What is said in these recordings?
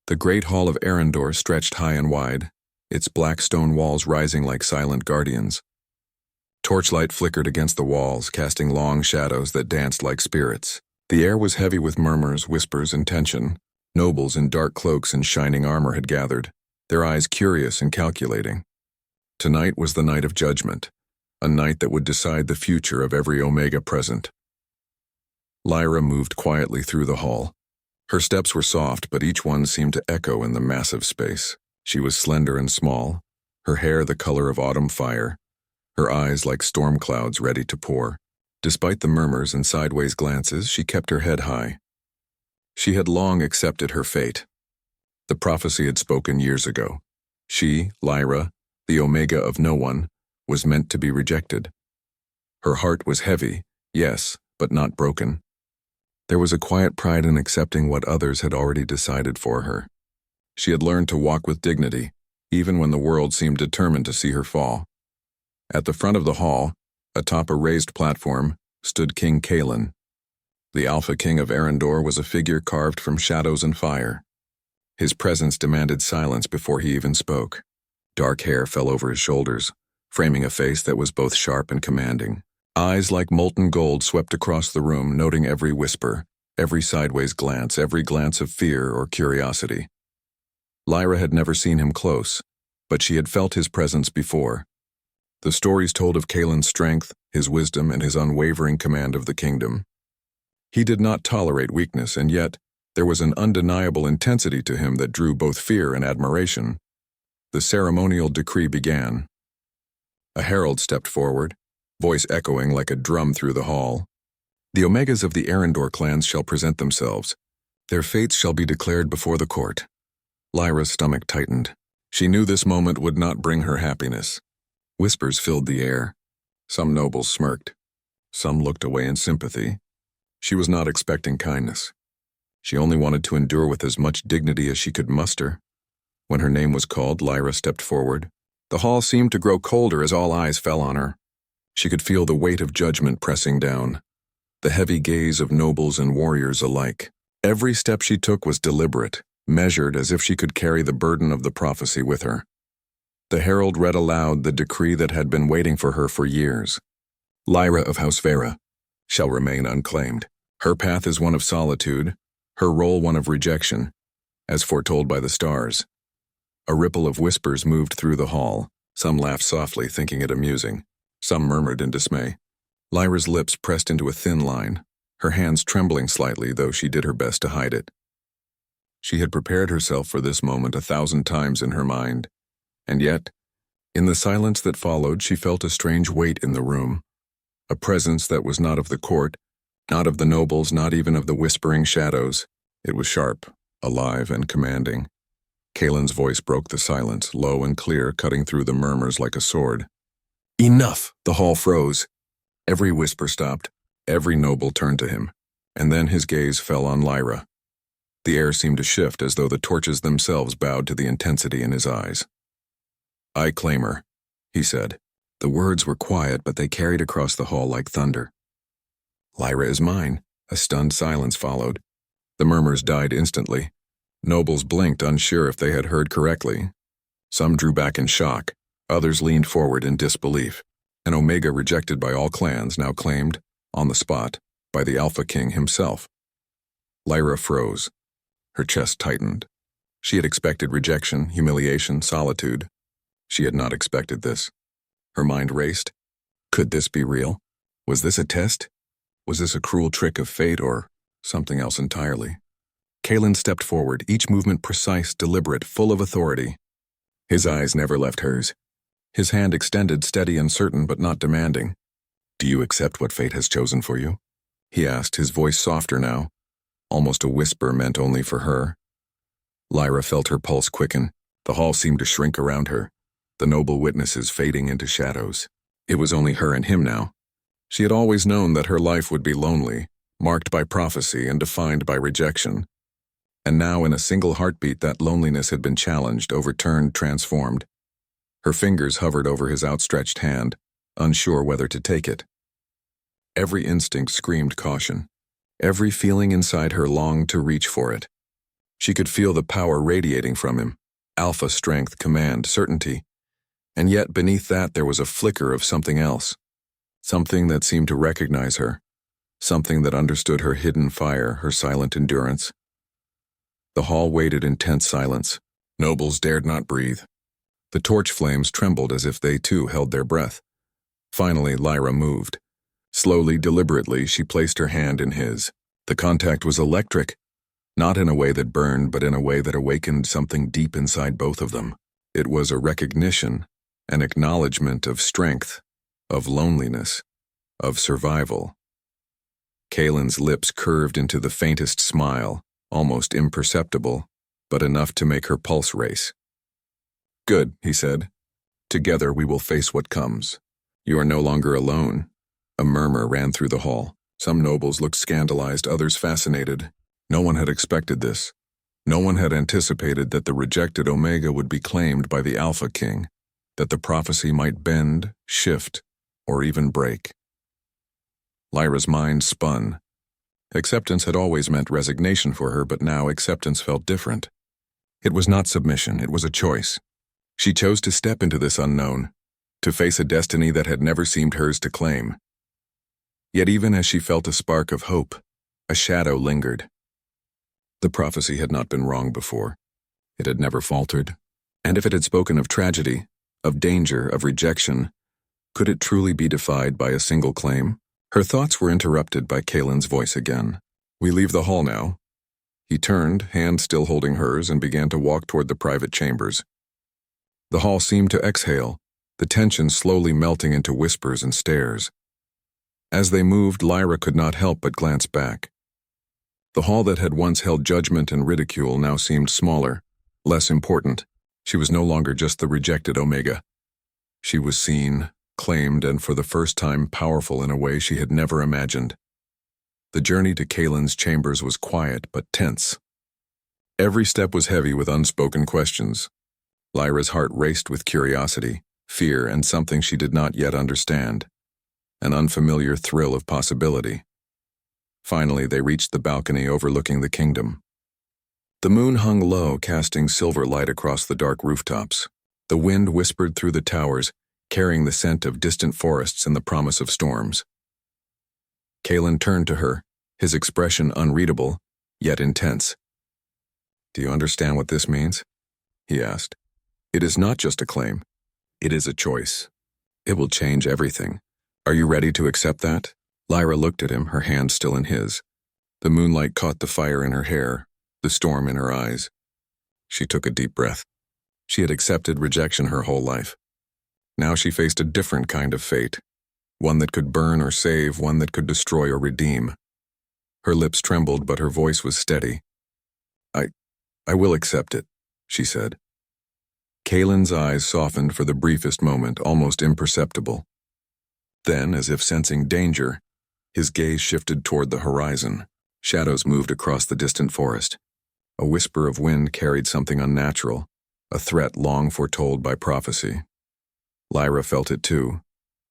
The great hall of Arendor stretched high and wide, its black stone walls rising like silent guardians. Torchlight flickered against the walls, casting long shadows that danced like spirits. The air was heavy with murmurs, whispers, and tension. Nobles in dark cloaks and shining armor had gathered, their eyes curious and calculating. Tonight was the night of judgment, a night that would decide the future of every Omega present. Lyra moved quietly through the hall. Her steps were soft, but each one seemed to echo in the massive space. She was slender and small, her hair the color of autumn fire, her eyes like storm clouds ready to pour. Despite the murmurs and sideways glances, she kept her head high. She had long accepted her fate. The prophecy had spoken years ago. She, Lyra, the Omega of no one, was meant to be rejected. Her heart was heavy, yes, but not broken. There was a quiet pride in accepting what others had already decided for her. She had learned to walk with dignity, even when the world seemed determined to see her fall. At the front of the hall, atop a raised platform, stood King Kalen. The Alpha King of Arendor was a figure carved from shadows and fire. His presence demanded silence before he even spoke. Dark hair fell over his shoulders, framing a face that was both sharp and commanding. Eyes like molten gold swept across the room, noting every whisper, every sideways glance, every glance of fear or curiosity. Lyra had never seen him close, but she had felt his presence before. The stories told of Kalen's strength, his wisdom, and his unwavering command of the kingdom. He did not tolerate weakness, and yet there was an undeniable intensity to him that drew both fear and admiration. The ceremonial decree began. A herald stepped forward, voice echoing like a drum through the hall. The Omegas of the Arendor clans shall present themselves. Their fates shall be declared before the court. Lyra's stomach tightened. She knew this moment would not bring her happiness. Whispers filled the air. Some nobles smirked. Some looked away in sympathy. She was not expecting kindness. She only wanted to endure with as much dignity as she could muster. When her name was called, Lyra stepped forward. The hall seemed to grow colder as all eyes fell on her. She could feel the weight of judgment pressing down, the heavy gaze of nobles and warriors alike. Every step she took was deliberate, measured as if she could carry the burden of the prophecy with her. The herald read aloud the decree that had been waiting for her for years. Lyra of House Vera shall remain unclaimed. Her path is one of solitude, her role one of rejection, as foretold by the stars. A ripple of whispers moved through the hall. Some laughed softly, thinking it amusing. Some murmured in dismay. Lyra's lips pressed into a thin line, her hands trembling slightly, though she did her best to hide it. She had prepared herself for this moment 1,000 times in her mind, and yet, in the silence that followed, she felt a strange weight in the room, a presence that was not of the court, not of the nobles, not even of the whispering shadows. It was sharp, alive, and commanding. Kalen's voice broke the silence, low and clear, cutting through the murmurs like a sword. Enough! The hall froze. Every whisper stopped. Every noble turned to him, and then his gaze fell on Lyra. The air seemed to shift as though the torches themselves bowed to the intensity in his eyes. I claim her, he said. The words were quiet, but they carried across the hall like thunder. Lyra is mine. A stunned silence followed. The murmurs died instantly. Nobles blinked, unsure if they had heard correctly. Some drew back in shock. Others leaned forward in disbelief. An Omega rejected by all clans, now claimed, on the spot, by the Alpha King himself. Lyra froze. Her chest tightened. She had expected rejection, humiliation, solitude. She had not expected this. Her mind raced. Could this be real? Was this a test? Was this a cruel trick of fate or something else entirely? Kalen stepped forward, each movement precise, deliberate, full of authority. His eyes never left hers. His hand extended, steady and certain, but not demanding. Do you accept what fate has chosen for you? He asked, his voice softer now, almost a whisper meant only for her. Lyra felt her pulse quicken. The hall seemed to shrink around her, the noble witnesses fading into shadows. It was only her and him now. She had always known that her life would be lonely, marked by prophecy and defined by rejection. And now in a single heartbeat that loneliness had been challenged, overturned, transformed. Her fingers hovered over his outstretched hand, unsure whether to take it. Every instinct screamed caution. Every feeling inside her longed to reach for it. She could feel the power radiating from him, alpha strength, command, certainty. And yet beneath that there was a flicker of something else, something that seemed to recognize her, something that understood her hidden fire, her silent endurance. The hall waited in tense silence. Nobles dared not breathe. The torch flames trembled as if they too held their breath. Finally, Lyra moved. Slowly, deliberately, she placed her hand in his. The contact was electric, not in a way that burned, but in a way that awakened something deep inside both of them. It was a recognition, an acknowledgement of strength, of loneliness, of survival. Kaelin's lips curved into the faintest smile, almost imperceptible, but enough to make her pulse race. "Good," he said. "Together we will face what comes. You are no longer alone." A murmur ran through the hall. Some nobles looked scandalized, others fascinated. No one had expected this. No one had anticipated that the rejected Omega would be claimed by the Alpha King, that the prophecy might bend, shift, or even break. Lyra's mind spun. Acceptance had always meant resignation for her, but now acceptance felt different. It was not submission, it was a choice. She chose to step into this unknown, to face a destiny that had never seemed hers to claim. Yet even as she felt a spark of hope, a shadow lingered. The prophecy had not been wrong before. It had never faltered. And if it had spoken of tragedy, of danger, of rejection, could it truly be defied by a single claim? Her thoughts were interrupted by Kaelin's voice again. "We leave the hall now." He turned, hand still holding hers, and began to walk toward the private chambers. The hall seemed to exhale, the tension slowly melting into whispers and stares. As they moved, Lyra could not help but glance back. The hall that had once held judgment and ridicule now seemed smaller, less important. She was no longer just the rejected Omega. She was seen, claimed, and for the first time powerful in a way she had never imagined. The journey to Kaelin's chambers was quiet but tense. Every step was heavy with unspoken questions. Lyra's heart raced with curiosity, fear, and something she did not yet understand. An unfamiliar thrill of possibility. Finally, they reached the balcony overlooking the kingdom. The moon hung low, casting silver light across the dark rooftops. The wind whispered through the towers, carrying the scent of distant forests and the promise of storms. Kaelin turned to her, his expression unreadable, yet intense. "Do you understand what this means?" he asked. "It is not just a claim. It is a choice. It will change everything. Are you ready to accept that?" Lyra looked at him, her hand still in his. The moonlight caught the fire in her hair, the storm in her eyes. She took a deep breath. She had accepted rejection her whole life. Now she faced a different kind of fate, one that could burn or save, one that could destroy or redeem. Her lips trembled, but her voice was steady. I will accept it," she said. Kaelin's eyes softened for the briefest moment, almost imperceptible. Then, as if sensing danger, his gaze shifted toward the horizon. Shadows moved across the distant forest. A whisper of wind carried something unnatural, a threat long foretold by prophecy. Lyra felt it too,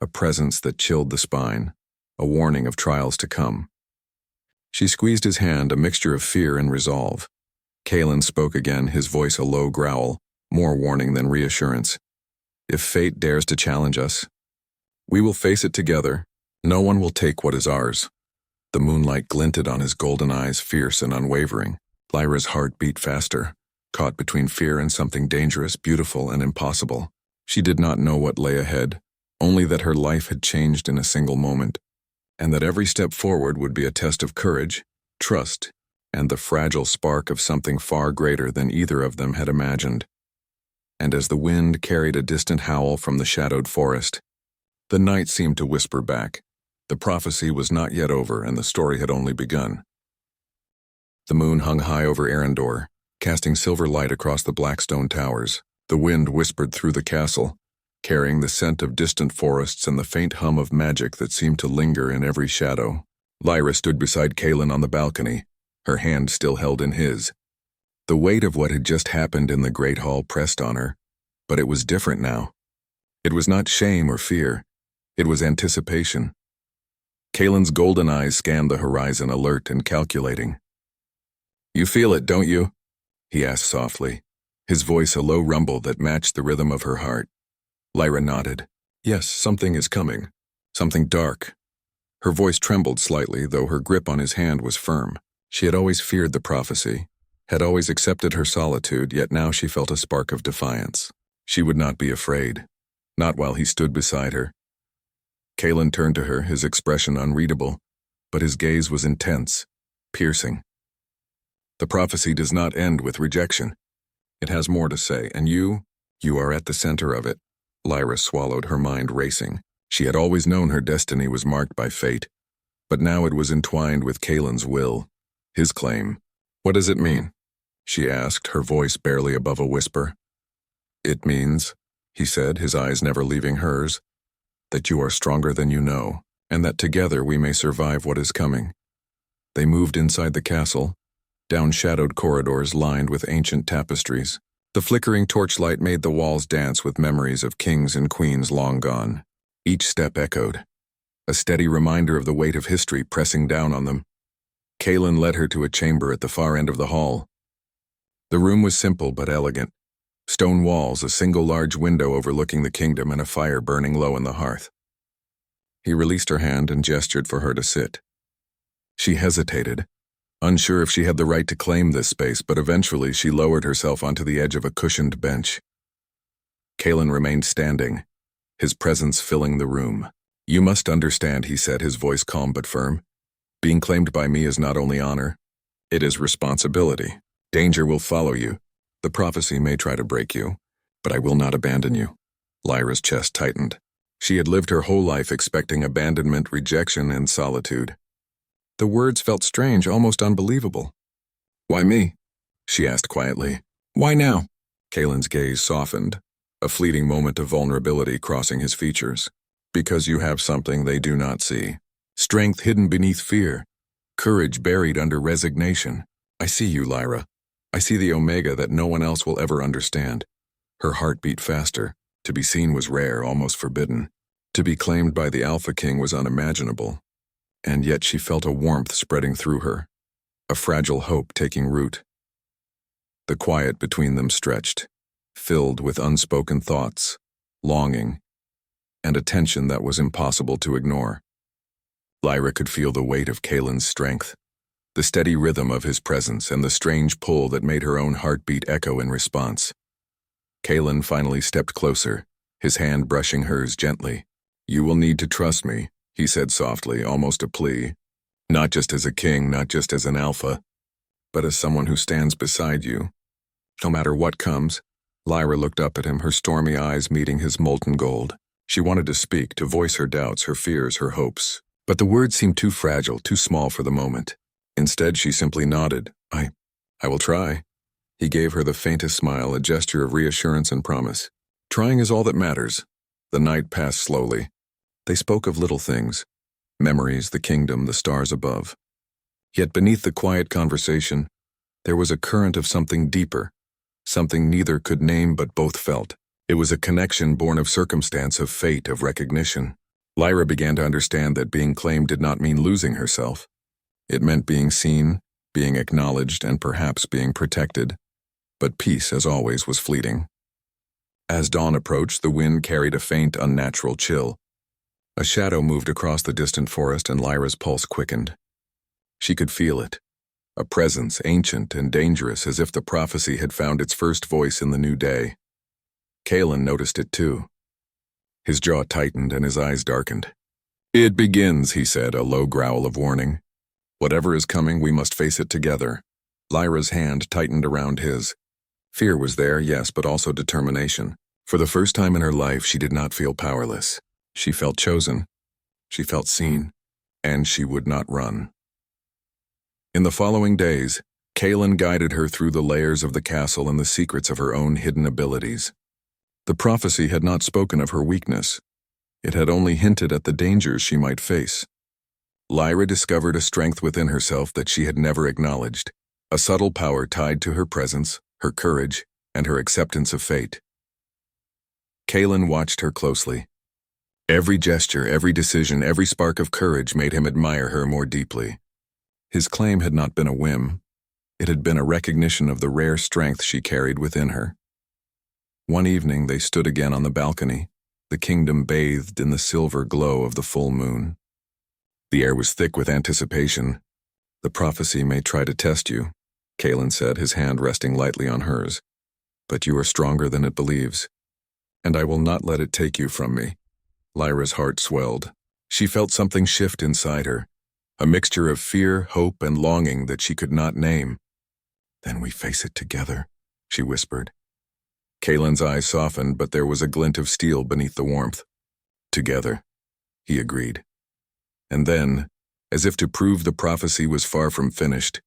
a presence that chilled the spine, a warning of trials to come. She squeezed his hand, a mixture of fear and resolve. Kaelin spoke again, his voice a low growl, more warning than reassurance. "If fate dares to challenge us, we will face it together. No one will take what is ours." The moonlight glinted on his golden eyes, fierce and unwavering. Lyra's heart beat faster, caught between fear and something dangerous, beautiful, and impossible. She did not know what lay ahead, only that her life had changed in a single moment, and that every step forward would be a test of courage, trust, and the fragile spark of something far greater than either of them had imagined. And as the wind carried a distant howl from the shadowed forest, the night seemed to whisper back. The prophecy was not yet over, and the story had only begun. The moon hung high over Arendor, casting silver light across the black stone towers. The wind whispered through the castle, carrying the scent of distant forests and the faint hum of magic that seemed to linger in every shadow. Lyra stood beside Kaelin on the balcony, her hand still held in his. The weight of what had just happened in the great hall pressed on her, but it was different now. It was not shame or fear. It was anticipation. Kaelin's golden eyes scanned the horizon, alert and calculating. "You feel it, don't you?" he asked softly, his voice a low rumble that matched the rhythm of her heart. Lyra nodded. Yes, something is coming. Something dark. Her voice trembled slightly, though her grip on his hand was firm. She had always feared the prophecy, had always accepted her solitude, yet now she felt a spark of defiance. She would not be afraid. Not while he stood beside her. Kalen turned to her, his expression unreadable, but his gaze was intense, piercing. The prophecy does not end with rejection. It has more to say, and you are at the center of it. Lyra swallowed, her mind racing. She had always known her destiny was marked by fate, but now it was entwined with Kalen's will, his claim. What does it mean? She asked, her voice barely above a whisper. It means, he said, his eyes never leaving hers, that you are stronger than you know, and that together we may survive what is coming. They moved inside the castle, down shadowed corridors lined with ancient tapestries. The flickering torchlight made the walls dance with memories of kings and queens long gone. Each step echoed, a steady reminder of the weight of history pressing down on them. Kalen led her to a chamber at the far end of the hall. The room was simple but elegant. Stone walls, a single large window overlooking the kingdom, and a fire burning low in the hearth. He released her hand and gestured for her to sit. She hesitated, unsure if she had the right to claim this space, but eventually she lowered herself onto the edge of a cushioned bench. Kalen remained standing, his presence filling the room. You must understand, he said, his voice calm but firm. Being claimed by me is not only honor, it is responsibility. Danger will follow you. The prophecy may try to break you, but I will not abandon you. Lyra's chest tightened. She had lived her whole life expecting abandonment, rejection, and solitude. The words felt strange, almost unbelievable. Why me? She asked quietly. Why now? Kalen's gaze softened, a fleeting moment of vulnerability crossing his features. Because you have something they do not see. Strength hidden beneath fear. Courage buried under resignation. I see you, Lyra. I see the Omega that no one else will ever understand. Her heart beat faster. To be seen was rare, almost forbidden. To be claimed by the Alpha King was unimaginable. And yet she felt a warmth spreading through her, a fragile hope taking root. The quiet between them stretched, filled with unspoken thoughts, longing, and a tension that was impossible to ignore. Lyra could feel the weight of Kalen's strength, the steady rhythm of his presence, and the strange pull that made her own heartbeat echo in response. Kalen finally stepped closer, his hand brushing hers gently. You will need to trust me, he said softly, almost a plea. Not just as a king, not just as an alpha, but as someone who stands beside you. No matter what comes. Lyra looked up at him, her stormy eyes meeting his molten gold. She wanted to speak, to voice her doubts, her fears, her hopes. But the words seemed too fragile, too small for the moment. Instead, she simply nodded. I will try. He gave her the faintest smile, a gesture of reassurance and promise. Trying is all that matters. The night passed slowly. They spoke of little things. Memories, the kingdom, the stars above. Yet beneath the quiet conversation, there was a current of something deeper, something neither could name but both felt. It was a connection born of circumstance, of fate, of recognition. Lyra began to understand that being claimed did not mean losing herself. It meant being seen, being acknowledged, and perhaps being protected. But peace, as always, was fleeting. As dawn approached, the wind carried a faint, unnatural chill. A shadow moved across the distant forest, and Lyra's pulse quickened. She could feel it, a presence ancient and dangerous, as if the prophecy had found its first voice in the new day. Kalen noticed it too. His jaw tightened and his eyes darkened. It begins, he said, a low growl of warning. Whatever is coming, we must face it together. Lyra's hand tightened around his. Fear was there, yes, but also determination. For the first time in her life, she did not feel powerless. She felt chosen. She felt seen. And she would not run. In the following days, Kalen guided her through the layers of the castle and the secrets of her own hidden abilities. The prophecy had not spoken of her weakness. It had only hinted at the dangers she might face. Lyra discovered a strength within herself that she had never acknowledged, a subtle power tied to her presence, her courage, and her acceptance of fate. Kalen watched her closely. Every gesture, every decision, every spark of courage made him admire her more deeply. His claim had not been a whim. It had been a recognition of the rare strength she carried within her. One evening they stood again on the balcony, the kingdom bathed in the silver glow of the full moon. The air was thick with anticipation. "The prophecy may try to test you," Kalen said, his hand resting lightly on hers. "But you are stronger than it believes. And I will not let it take you from me." Lyra's heart swelled. She felt something shift inside her, a mixture of fear, hope, and longing that she could not name. "Then we face it together," she whispered. Kalen's eyes softened, but there was a glint of steel beneath the warmth. "Together," he agreed. And then, as if to prove the prophecy was far from finished,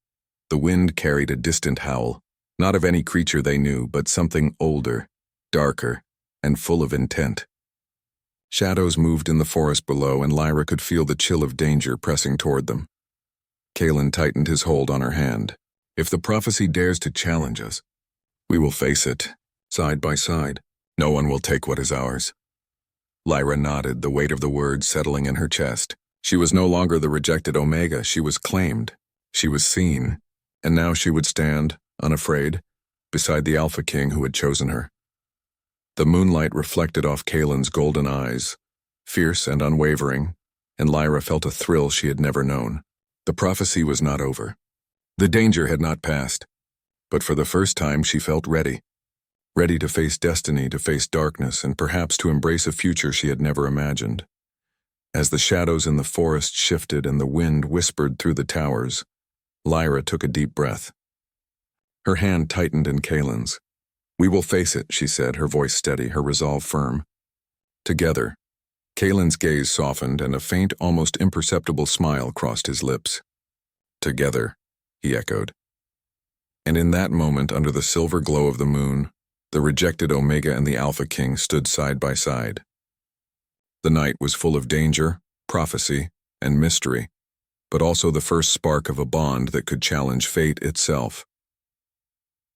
the wind carried a distant howl, not of any creature they knew, but something older, darker, and full of intent. Shadows moved in the forest below, and Lyra could feel the chill of danger pressing toward them. Kalen tightened his hold on her hand. "If the prophecy dares to challenge us, we will face it, side by side. No one will take what is ours." Lyra nodded, the weight of the words settling in her chest. She was no longer the rejected Omega. She was claimed. She was seen. And now she would stand, unafraid, beside the Alpha King who had chosen her. The moonlight reflected off Kalen's golden eyes, fierce and unwavering, and Lyra felt a thrill she had never known. The prophecy was not over. The danger had not passed. But for the first time she felt ready. Ready to face destiny, to face darkness, and perhaps to embrace a future she had never imagined. As the shadows in the forest shifted and the wind whispered through the towers, Lyra took a deep breath. Her hand tightened in Kalen's. "We will face it," she said, her voice steady, her resolve firm. Together. Kalen's gaze softened and a faint, almost imperceptible smile crossed his lips. "Together," he echoed. And in that moment, under the silver glow of the moon, the rejected Omega and the Alpha King stood side by side. The night was full of danger, prophecy, and mystery, but also the first spark of a bond that could challenge fate itself.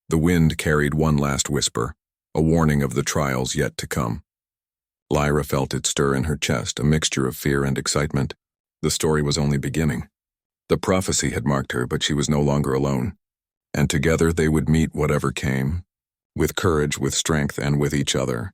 The wind carried one last whisper, a warning of the trials yet to come. Lyra felt it stir in her chest, a mixture of fear and excitement. The story was only beginning. The prophecy had marked her, but she was no longer alone. And together they would meet whatever came, with courage, with strength, and with each other.